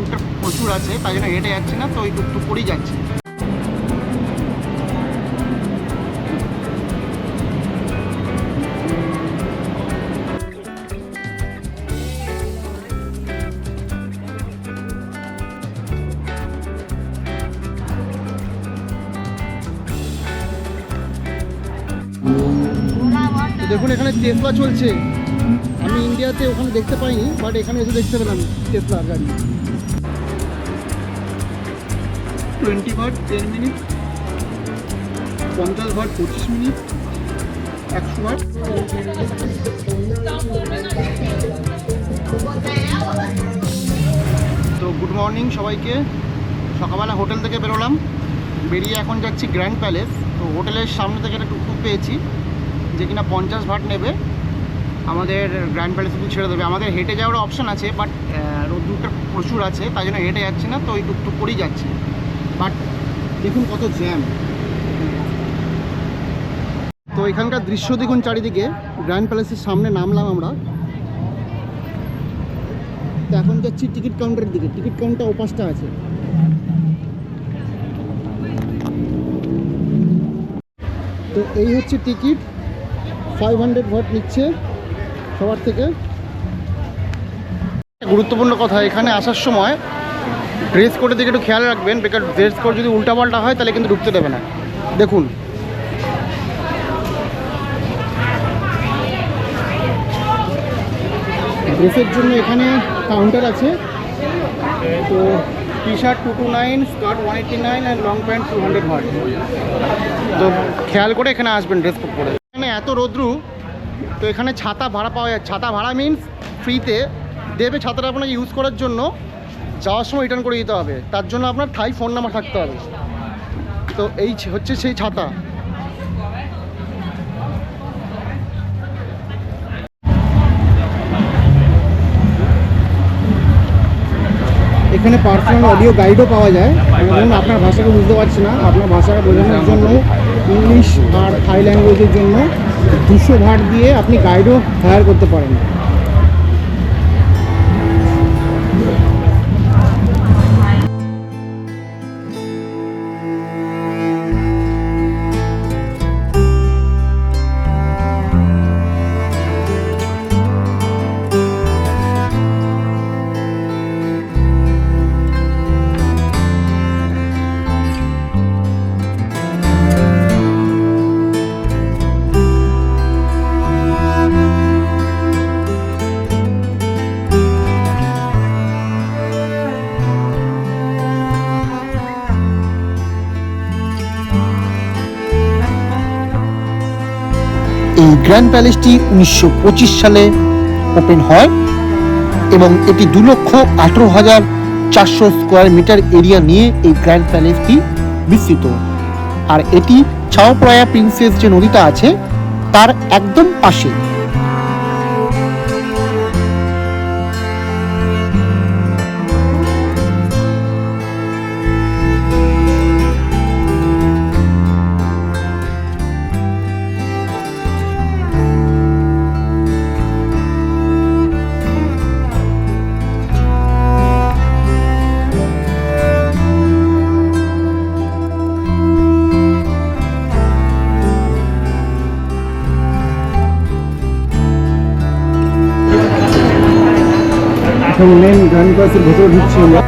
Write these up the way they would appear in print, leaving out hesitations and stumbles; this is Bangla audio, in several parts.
রোদ্দুরটা প্রচুর আছে, তাই জন্য হেঁটে যাচ্ছি না, তো ওই টুকটুক করেই যাচ্ছি। দেখুন এখানে টেসলা চলছে। আমি ইন্ডিয়াতে ওখানে দেখতে পাইনি, বাট এখানে এসে দেখতে পেলাম টেসলা গাড়ি। 20 ওয়াট 10 মিনিট, 50 ওয়াট 25 মিনিট, 100 ওয়াট। তো গুড মর্নিং সবাইকে। সকালবেলা হোটেল থেকে বেরোলাম, বেরিয়ে এখন যাচ্ছি গ্র্যান্ড প্যালেস। তো হোটেলের সামনে থেকে একটা টুকটুক পেয়েছি যে কিনা 50 ভাট নেবে, আমাদের গ্র্যান্ড প্যালেস অব্দি ছেড়ে দেবে। আমাদের হেঁটে যাওয়ার অপশান আছে, বাট রোদ্দুরটা প্রচুর আছে, তাই জন্য হেঁটে যাচ্ছি না, তো ওই টুকটুক করেই যাচ্ছি। বাট দেখুন কত জ্যাম। তো এখানকার দৃশ্য দেখুন চারিদিকে। গ্র্যান্ড প্যালেসের সামনে নামলাম আমরা, তো এখন যাচ্ছি টিকিট কাউন্টারের দিকে। টিকিট কাউন্টার ওপাশটা আছে। তো এই হচ্ছে টিকিট, 500 ভাট নিচ্ছে সবার থেকে। গুরুত্বপূর্ণ কথা, এখানে আসার সময় ড্রেস কোডের দিকে একটু খেয়াল রাখবেন, বিকজ ড্রেস কোড যদি উল্টাপাল্টা হয় তাহলে কিন্তু ঢুকতে দেবে না। দেখুন ড্রেসের জন্য এখানে কাউন্টার আছে। তো টি শার্ট 229, স্কার্ট 189 আর লং প্যান্ট 200 ভাট। তো খেয়াল করে এখানে আসবেন ড্রেস কোড পরে। এখানে এত রোদ্রু, তো এখানে ছাতা ভাড়া পাওয়া যায়। ছাতা ভাড়া মিনস ফ্রিতে দেবে ছাতাটা আপনাকে ইউজ করার জন্য, যাওয়ার সময় রিটার্ন করে দিতে হবে। তার জন্য আপনার থাই ফোন নাম্বার থাকতে হবে। তো এই হচ্ছে সেই ছাতা। এখানে পার্সোনাল অডিও গাইডও পাওয়া যায়। ধরুন আপনার ভাষাকে বুঝতে পারছি না, আপনার ভাষাকে বোঝানোর জন্য ইংলিশ আর থাই ল্যাঙ্গুয়েজের জন্য 200 ভাট দিয়ে আপনি গাইডও হায়ার করতে পারেন। এই গ্র্যান্ড প্যালেসটি 1925 সালে ওপেন হয় এবং এটি 2,18,400 স্কোয়ার মিটার এরিয়া নিয়ে এই গ্র্যান্ড প্যালেসটি বিস্তৃত। আর এটি চাও প্রায়া প্রিন্সেস যে নদীটা আছে তার একদম পাশে। এখন মেন গ্র্যান্ড প্যালেসের ভেতরে ঢুকছি আমরা।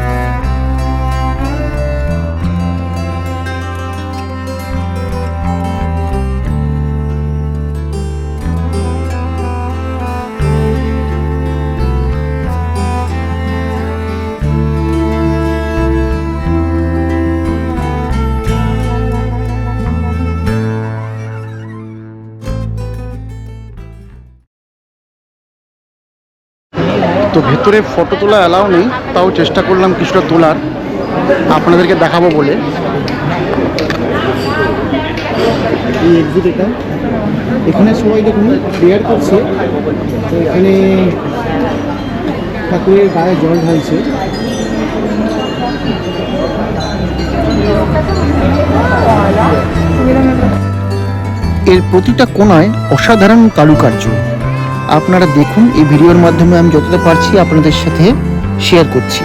তো ভেতরে ফটো তোলা অ্যালাউ নেই, তাও চেষ্টা করলাম কিছুটা তোলার, আপনাদেরকে দেখাবো বলে। এই এক্সিট এটা, এখানে সবাই দেখুন প্রেয়ার করছে। তো এখানে ঠাকুরের গায়ে জল ঢালছে। এর প্রতিটা কোণায় অসাধারণ কারুকার্য। আপনারা দেখুন, এই ভিডিওর মাধ্যমে আমি যতটা পারছি আপনাদের সাথে শেয়ার করছি।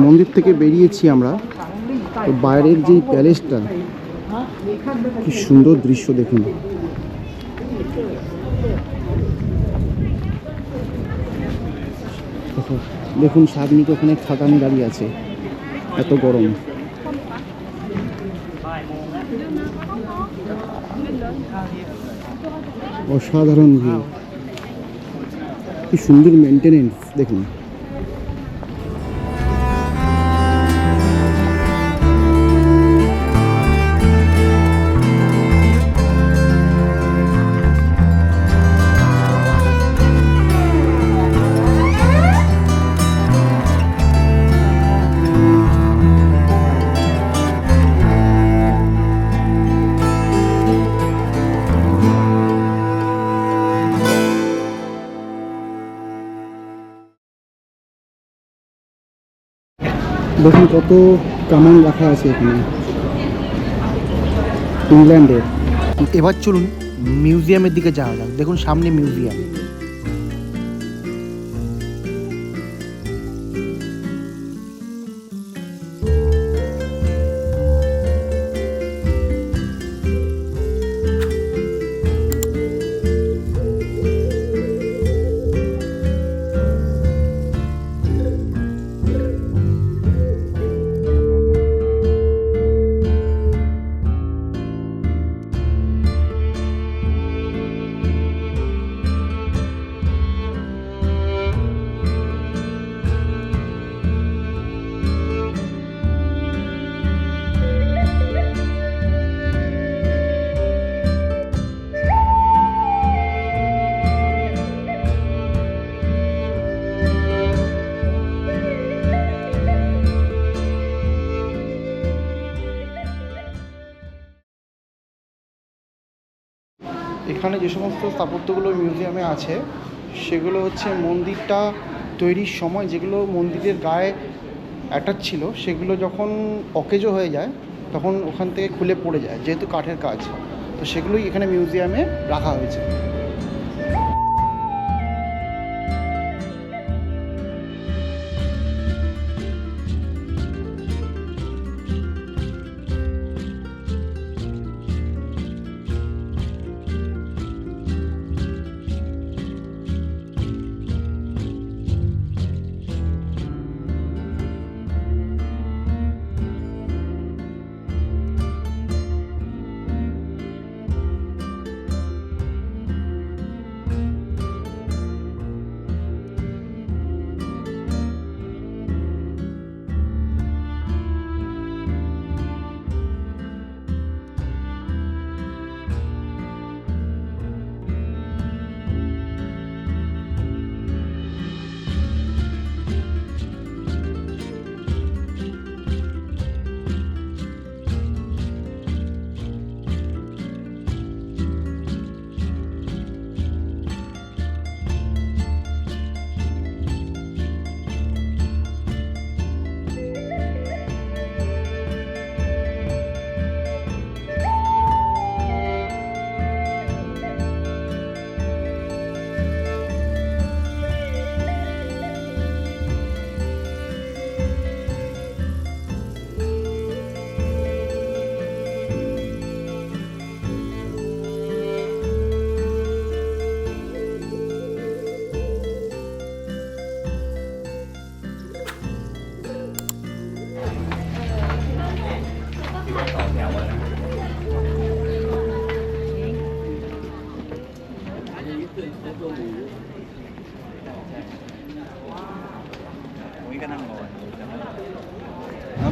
মন্দির থেকে বেরিয়েছি আমরা, তো বাইরের যেই প্যালেসটা, কি সুন্দর দৃশ্য দেখুন। দেখুন সাগনিক ওখানে ছাতা নিয়ে দাঁড়িয়ে আছে, এত গরম। অসাধারণ ভিউ, কি সুন্দর মেনটেনেন্স দেখুন। দেখুন কত কামান রাখা আছে এখানে, ইংল্যান্ডের। এবার চলুন মিউজিয়ামের দিকে যাওয়া যাক। দেখুন সামনে মিউজিয়াম। এখানে যে সমস্ত স্থাপত্যগুলো মিউজিয়ামে আছে সেগুলো হচ্ছে মন্দিরটা তৈরির সময় যেগুলো মন্দিরের গায়ে অ্যাটাচ ছিল, সেগুলো যখন অকেজো হয়ে যায় তখন ওখান থেকে খুলে পড়ে যায়, যেহেতু কাঠের কাজ। তো সেগুলোই এখানে মিউজিয়ামে রাখা হয়েছে।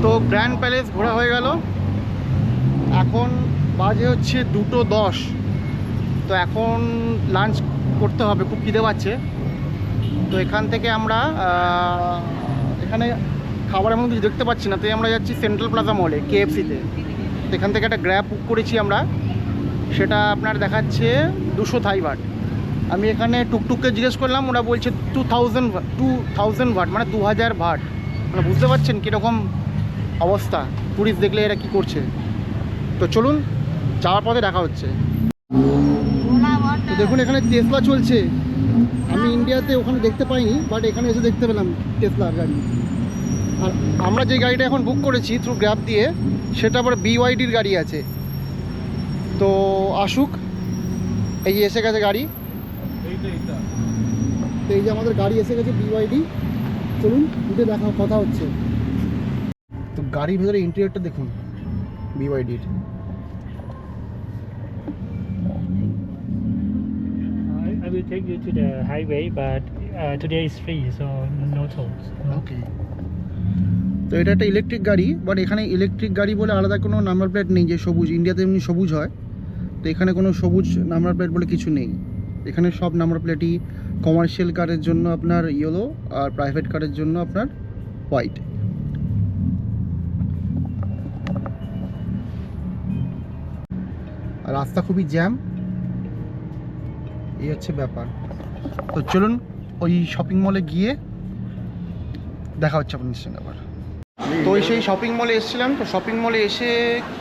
তো গ্র্যান্ড প্যালেস ঘোরা হয়ে গেল, এখন বাজে হচ্ছে 2:10। তো এখন লাঞ্চ করতে হবে, খুব খিদে পাচ্ছে। তো এখান থেকে আমরা এখানে খাবার এমন কিছু দেখতে পাচ্ছি না, তাই আমরা যাচ্ছি সেন্ট্রাল প্লাজা মলে, KFC-তে। তো এখান থেকে একটা গ্র্যাব বুক করেছি আমরা, সেটা আপনার দেখাচ্ছে 200 থাই বাট। আমি এখানে টুকটুককে জিজ্ঞেস করলাম, ওরা বলছে 2000 বাট, মানে 2000 বাট। মানে বুঝতে পারছেন কীরকম অবস্থা, টুরিস্ট দেখলে এরা কি করছে। তো চলুন, যাওয়ার পথে দেখা হচ্ছে। তো দেখুন এখানে টেসলা চলছে, আমি ইন্ডিয়াতে ওখানে দেখতে পাইনি, বাট এখানে এসে দেখতে পেলাম টেসলার গাড়ি। আর আমরা যে গাড়িটা এখন বুক করেছি থ্রু গ্র্যাব দিয়ে, সেটা আবার BYDর গাড়ি আছে। তো আসুক, এই যে এসে গেছে গাড়ি, তো এই যে আমাদের গাড়ি এসে গেছে BYD। চলুন উঠে দেখা কথা হচ্ছে। তো গাড়ির ভেতরে ইন্টেরিয়রটা দেখুন BYDর। I will take you to the highway, but today is free, so no tolls. ওকে, তো এটা একটা ইলেকট্রিক গাড়ি, বাট এখানে ইলেকট্রিক গাড়ি বলে আলাদা কোনো নাম্বার প্লেট নেই যে সবুজ। ইন্ডিয়াতে এমনি সবুজ হয়, তো এখানে কোনো সবুজ নাম্বার প্লেট বলে কিছু নেই। এখানে সব নাম্বার প্লেটই কমার্শিয়াল কারের জন্য আপনার ইয়েলো, আর প্রাইভেট কারের জন্য আপনার হোয়াইট। আর রাস্তা খুবই জ্যাম, এই হচ্ছে ব্যাপার। তো চলুন ওই শপিং মলে গিয়ে দেখা হচ্ছে আপনাদের সঙ্গে আবার। তো সেই শপিং মলে এসেছিলাম, তো শপিং মলে এসে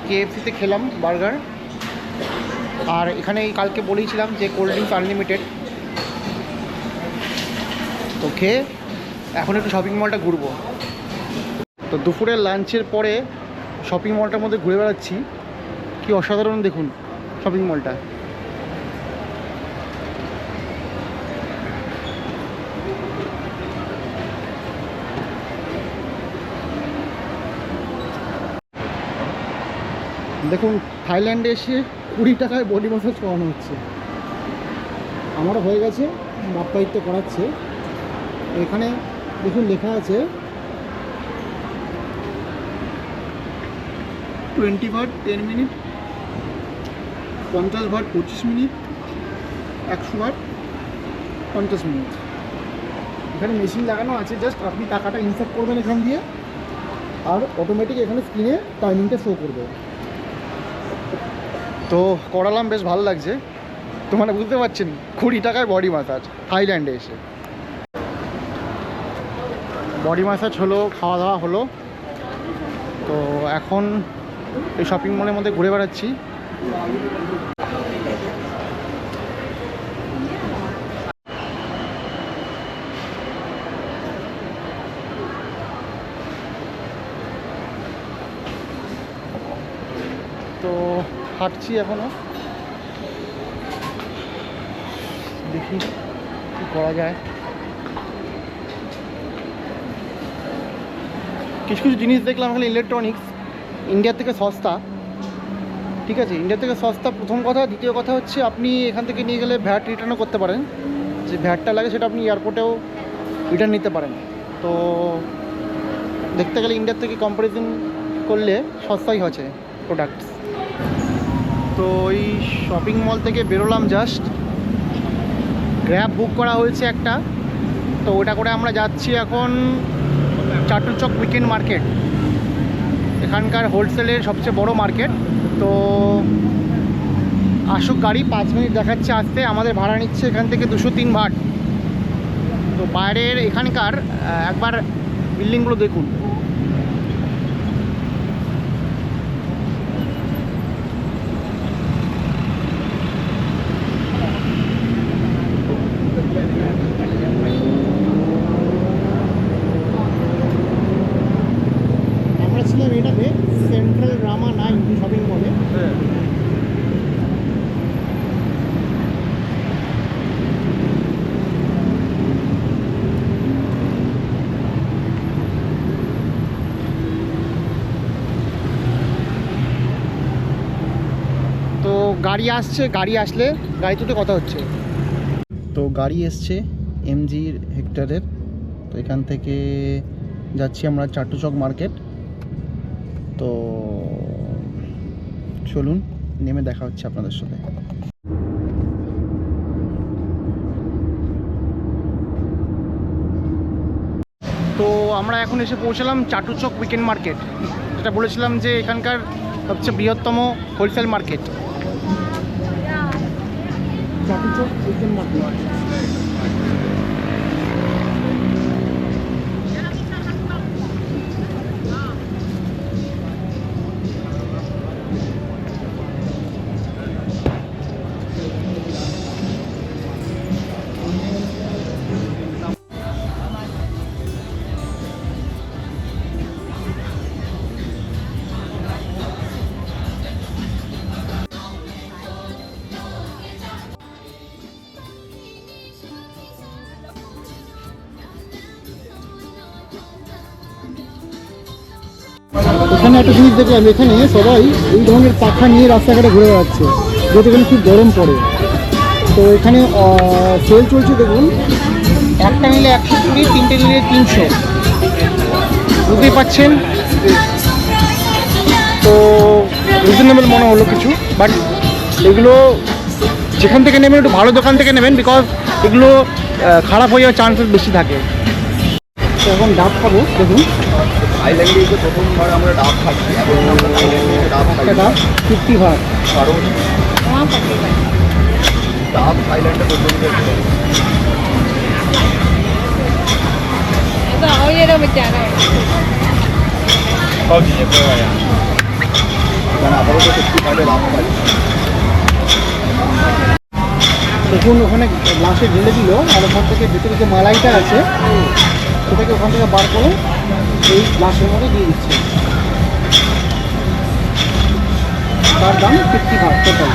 KFCতে খেলাম বার্গার। আর এখানে কালকে বলেছিলাম যে কোল্ড ড্রিঙ্কস আনলিমিটেড, তো খেয়ে এখন একটু শপিং মলটা ঘুরবো। তো দুপুরের লাঞ্চের পরে শপিং মলটার মধ্যে ঘুরে বেড়াচ্ছি, কি অসাধারণ দেখুন শপিং মলটা। দেখুন থাইল্যান্ডে এসে 20 টাকায় বডি ম্যাসাজ করানো হচ্ছে। আমারও হয়ে গেছে, বাপ্পায়িত্ব করাচ্ছে। এখানে দেখুন লেখা আছে 20 বাট 10 মিনিট, 50 বাট 25 মিনিট, 100 বাট 50 মিনিট। এখানে মেশিন লাগানো আছে, জাস্ট আপনি টাকাটা ইনসার্ট করবেন এখান দিয়ে, আর অটোমেটিক এখানে স্ক্রিনে টাইমিংটা শো করবে। তো করালাম, বেশ ভালো লাগছে। তো মানে বুঝতে পারছেন 20 টাকায় বডি ম্যাসাজ থাইল্যান্ডে এসে। বডি ম্যাসাজ হলো, খাওয়া দাওয়া হলো, তো এখন এই শপিং মলের মধ্যে ঘুরে বেড়াচ্ছি। তো হাঁটছি এখনো, দেখি কি করা যায়। কিছু কিছু জিনিস দেখলাম এখানে ইলেকট্রনিক্স ইন্ডিয়ার থেকে সস্তা, ঠিক আছে, ইন্ডিয়া থেকে সস্তা প্রথম কথা। দ্বিতীয় কথা হচ্ছে আপনি এখান থেকে নিয়ে গেলে ভ্যাট রিটার্নও করতে পারেন, যে ভ্যাটটা লাগে সেটা আপনি এয়ারপোর্টেও রিটার্ন নিতে পারেন। তো দেখতে গেলে ইন্ডিয়ার থেকে কম্পারিজন করলে সস্তাই হচ্ছে প্রোডাক্টস। তো এই শপিং মল থেকে বেরোলাম জাস্ট, গ্র্যাব বুক করা হয়েছে একটা, তো ওটা করে আমরা যাচ্ছি এখন চাটুচক উইকেন্ড মার্কেট, এখানকার হোলসেলের সবচেয়ে বড় মার্কেট। তো আসুক গাড়ি, 5 মিনিট দেখাচ্ছে আসতে। আমাদের ভাড়া নিচ্ছে এখান থেকে 203 বাট। তো বাইরের এখানকার একবার বিল্ডিংগুলো দেখুন, আমরা ছিলাম এটাতে সেন্ট্রাল রামা 9 শপিং মলে। তো গাড়ি আসছে, গাড়ি আসলে গাড়ি তুলে কথা হচ্ছে। তো গাড়ি এসছে MG হেক্টরের, তো এখান থেকে যাচ্ছি আমরা চাটুচক মার্কেট। তো চলুন নেমে দেখা হচ্ছে আপনাদের সাথে। তো আমরা এখন এসে পৌঁছালাম চাটুচক উইকেন্ড মার্কেট, যেটা বলেছিলাম যে এখানকার সবচেয়ে বৃহত্তম wholesale market. Chatuchak weekend market. একটা জিনিস দেখলাম, এখানে সবাই এই ধরনের পাখা নিয়ে রাস্তাঘাটে ঘুরে বেড়াচ্ছে, যেহেতু এখানে খুব গরম পড়ে। তো এখানে সেল চলছে, দেখুন একটা নিলে 120, তিনটে নিলে 300, বুঝতেই পাচ্ছেন। তো রিজনেবল মনে হলো কিছু, বাট এগুলো যেখান থেকে নেবেন একটু ভালো দোকান থেকে নেবেন, বিকজ এগুলো খারাপ হয়ে যাওয়ার চান্সেস বেশি থাকে। তো এখন ডাব খাবো, দেখুন থাইল্যান্ডে এসে প্রথমবার আমরা ডাব খাচ্ছি। ডাব একটা ডাব 50 ভাট। কারণ ডাব থাইল্যান্ডে প্রথম মানে আপাতত 50 ভাটে ডাব খাচ্ছি। দেখুন ওখানে গ্লাসে ঢেলে দিল, আর ওখান থেকে ভিতরে যে মালাইটা আছে সেটাকে ওখান থেকে বার করে এই গ্লাসের মধ্যে দিয়ে দিচ্ছে। তার দাম 50 ভাট টোটাল।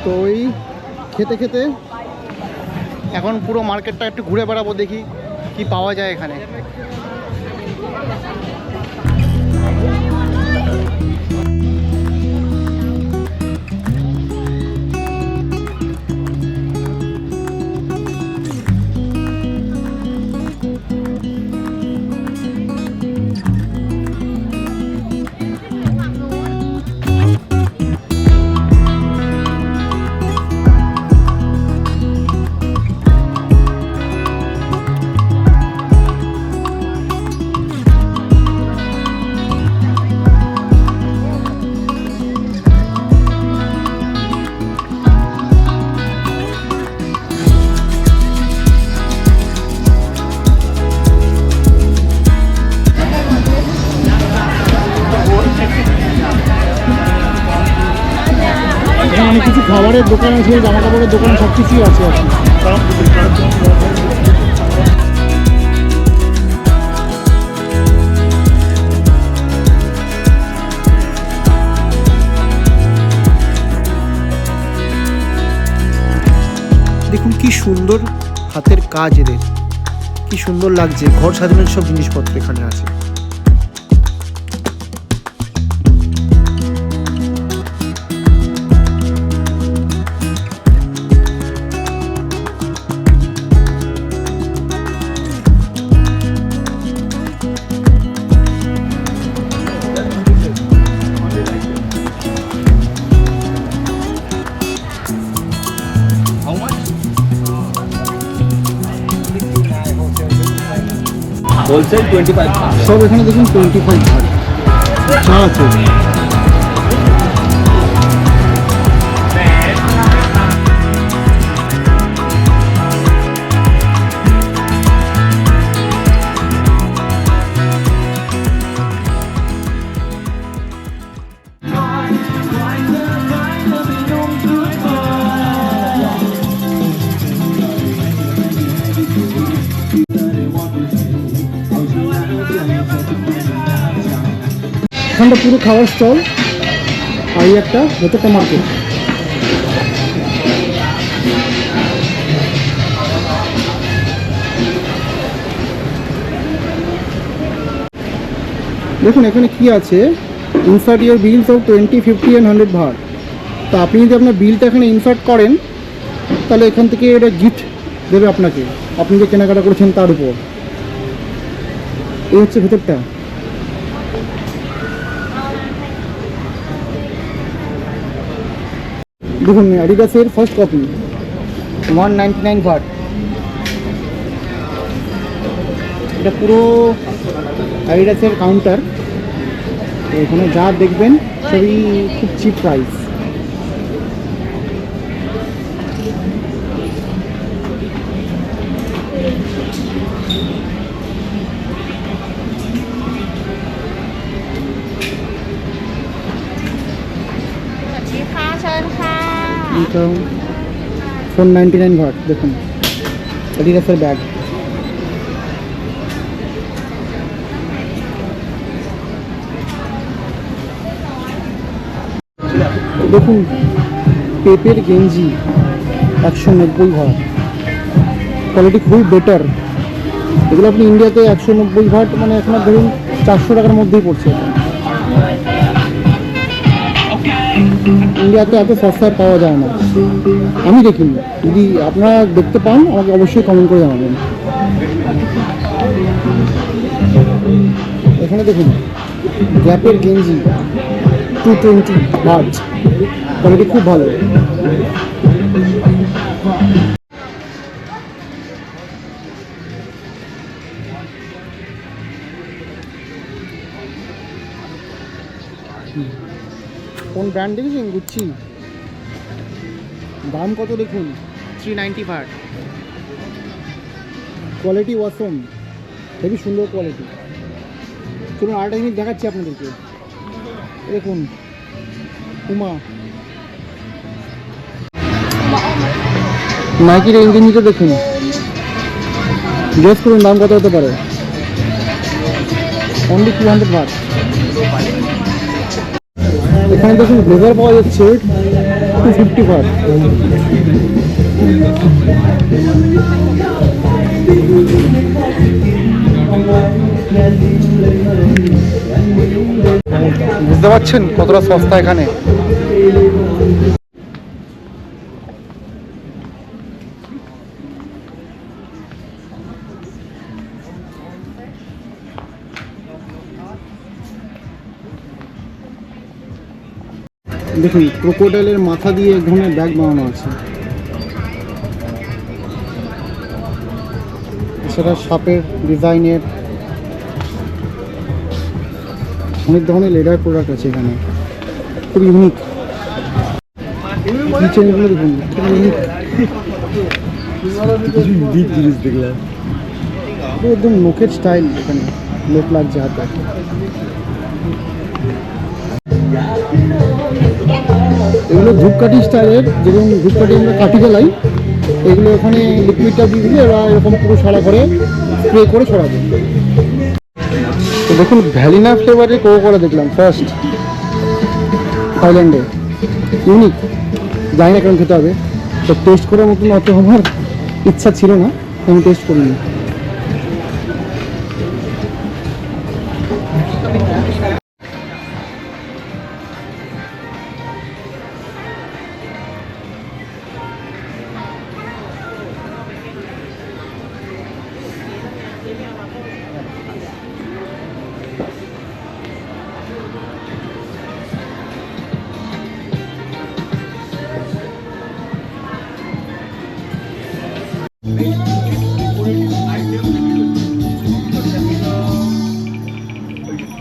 তো এই খেতে খেতে এখন পুরো মার্কেটটা একটু ঘুরে বেড়াবো, দেখি কি পাওয়া যায় এখানে। এখানে অনেক কিছু খাবারের দোকান আছে, জামা কাপড়ের দোকান, সব কিছুই আছে আর কি। দেখুন কি সুন্দর হাতের কাজ এদের, কি সুন্দর লাগছে। ঘর সাজানোর সব জিনিসপত্র এখানে আছে। হোলসেল 25 সব এখানে দেখুন 25 ভাট চা আছে। এখানটা পুরো খাওয়ার স্টল, আর এই একটা ভেতরটা মার্কেট। দেখুন এখানে কি আছে, insert your bills of 20, 50 and 100 baht. তো আপনি যদি আপনার বিলটা এখানে ইনসার্ট করেন, তাহলে এখান থেকে এটা গিফট দেবে আপনাকে, আপনি যে কেনাকাটা করেছেন তার উপর। এই হচ্ছে ভেতরটা। দেখুন অ্যাডিডাসের ফার্স্ট কপি 199 ভাট। এটা পুরো অ্যাডিডাসের কাউন্টার। এখানে যা দেখবেন সবই খুব চিপ প্রাইস। এটা 499 ভাট। দেখুন অ্যাডিডাসের ব্যাগ। দেখুন পেপের গেঞ্জি 190 ভাট, কোয়ালিটি খুবই বেটার। এগুলো আপনি ইন্ডিয়াতে 190 ভাট মানে এখন আর ধরুন 400 টাকার মধ্যেই পড়ছে। ইন্ডিয়াতে এত সস্তায় পাওয়া যায় না, আমি দেখিনি। যদি আপনারা দেখতে পান আমাকে অবশ্যই কমেন্ট করে জানাবেন। এখানে দেখুন গ্যাপের গেঞ্জি 220 ভাট, কোয়ালিটি খুব ভালো। কোন ব্র্যান্ড দেখেছেন? গুচ্ছি। দাম কত দেখুন, 390 ভাট, কোয়ালিটি ওয়াসম, হেবি সুন্দর কোয়ালিটি। চলুন আরেকটা জিনিস দেখাচ্ছি আপনাদেরকে। দেখুন পুমা, নাইকির এই গেঞ্জিটা দেখুন, গেস করুন দাম কত হতে পারে। অনলি 200 ভাট। এখানে দেখুন ব্লেজার পাওয়া যাচ্ছে 250 ভাট। বুঝতে পারছেন কতটা সস্তা এখানে। দেখুন ক্রোকোডাইলের মাথা দিয়ে এক ধরনের ব্যাগ বানানো আছে, সেটা সাপের ডিজাইনের। অনেক ধরনের লেদার প্রোডাক্ট আছে এখানে, খুব ইউনিক। কিচেনগুলো দেখুন খুব ইউনিক, জিনিস দেখলাম একদম নখের স্টাইল। এখানে লোক লাগছে হাতে। এগুলো ধূপকাঠি স্টাইলের, যেরকম ধূপকাঠি আমরা কাঠি জ্বালাই, এগুলো এখানে লিকুইডটা দিয়ে দিলে এরা এরকম পুরো সারা করে স্প্রে করে ছড়াবে। তো দেখুন ভ্যালিনা ফ্লেভারের কোকোকোলা দেখলাম ফার্স্ট থাইল্যান্ডে, ইউনিক। জানি না কেমন খেতে হবে, তো টেস্ট করার মতন অত আমার ইচ্ছা ছিল না, আমি টেস্ট করিনি।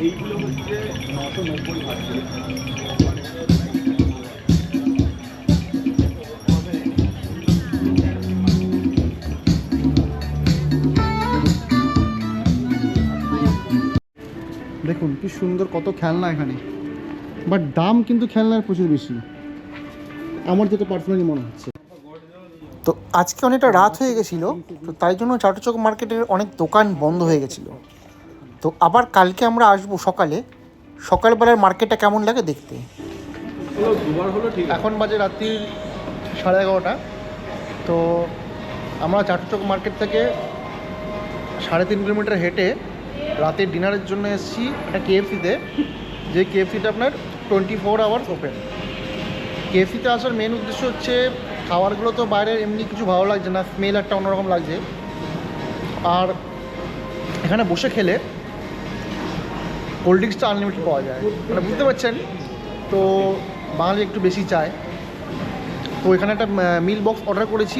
এইগুলো হচ্ছে 990 ভাট। দেখুন কি সুন্দর কত খেলনা এখানে, বাট দাম কিন্তু খেলনার প্রচুর বেশি আমার যেটা পার্সোনালি মনে হচ্ছে। তো আজকে অনেকটা রাত হয়ে গেছিলো, তো তাই জন্য চাটুচক মার্কেটের অনেক দোকান বন্ধ হয়ে গেছিলো। তো আবার কালকে আমরা আসবো সকালবেলার মার্কেটটা কেমন লাগে দেখতে। এখন বাজে রাত্রি 11:30। তো আমরা চাটুচক মার্কেট থেকে 3.5 কিলোমিটার হেঁটে রাতের ডিনারের জন্য এসেছি একটা কেএফসিতে, যে কেএফসিটা আপনার 24 আওয়ার্স ওপেন। কেএফসিতে আসার মেন উদ্দেশ্য হচ্ছে খাবারগুলো তো বাইরে এমনি কিছু ভালো লাগছে না, স্মেল একটা অন্যরকম লাগছে। আর এখানে বসে খেলে কোল্ড ড্রিঙ্কসটা আনলিমিটেড পাওয়া যায়, মানে বুঝতে পারছেন। তো বাঙালি একটু বেশি চায়, তো এখানে একটা মিল বক্স অর্ডার করেছি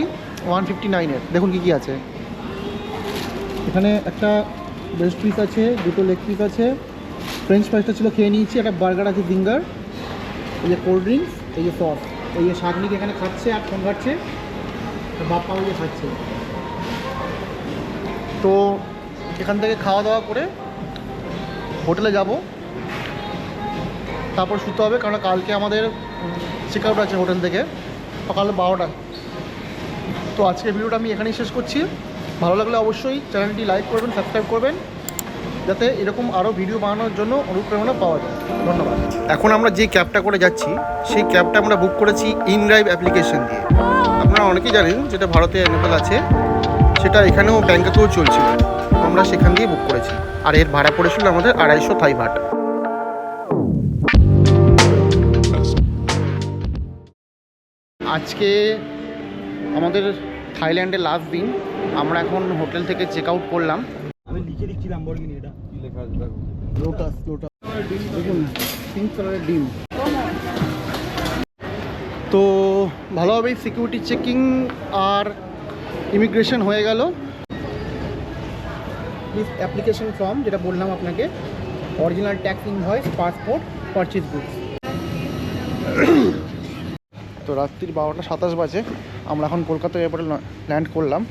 159-এর। দেখুন কী কী আছে এখানে। একটা ব্রেস্ট পিস আছে, 2টো লেগ পিস আছে, ফ্রেঞ্চ ফ্রাইসটা ছিল খেয়ে নিয়েছি, একটা বার্গার আছে, ফিঙ্গার, এই যে কোল্ড ড্রিঙ্কস, এই যে সস, এই যে শাকনিক এখানে খাচ্ছে আর ফোন ঘাটছে, বাপ্পা ওই যে খাচ্ছে। তো এখান থেকে খাওয়া দাওয়া করে হোটেলে যাব, তারপর শুতে হবে, কারণ কালকে আমাদের চেক আউট আছে হোটেল থেকে সকাল 12টা। তো আজকের ভিডিওটা আমি এখানেই শেষ করছি। ভালো লাগলে অবশ্যই চ্যানেলটি লাইক করবেন, সাবস্ক্রাইব করবেন। যাতে এরকম আরও ভিডিও বানানোর জন্য অনুপ্রেরণা পাওয়া যায়। ধন্যবাদ। এখন আমরা যে ক্যাবটা করে যাচ্ছি সেই ক্যাবটা আমরা বুক করেছি ইনড্রাইভ অ্যাপ্লিকেশন দিয়ে। আপনারা অনেকেই জানেন যেটা ভারতে অ্যাভেলেবল আছে, সেটা এখানেও ব্যাংককেও চলছিল। আমরা সেখান দিয়ে বুক করেছি, আর এর ভাড়া পড়েছিল আমাদের 250 থাই বাট। আজকে আমাদের থাইল্যান্ডের লাস্ট দিন। আমরা এখন হোটেল থেকে চেক আউট করলাম। আমি লিখে দিচ্ছি ল্যাম্বরগিনি, এটা কি লেখা আছে দেখো। লোটাস দেখুন, পিঙ্ক কালারের ডিম। তো ভালোভাবেই সিকিউরিটি চেকিং আর ইমিগ্রেশন হয়ে গেল। প্লিজ অ্যাপ্লিকেশন ফর্ম, যেটা বললাম আপনাকে, original tax invoice, passport, purchase books. তো রাত্রির 12টা 27 বাজে। আমরা এখন কলকাতা এয়ারপোর্টে ল্যান্ড করলাম।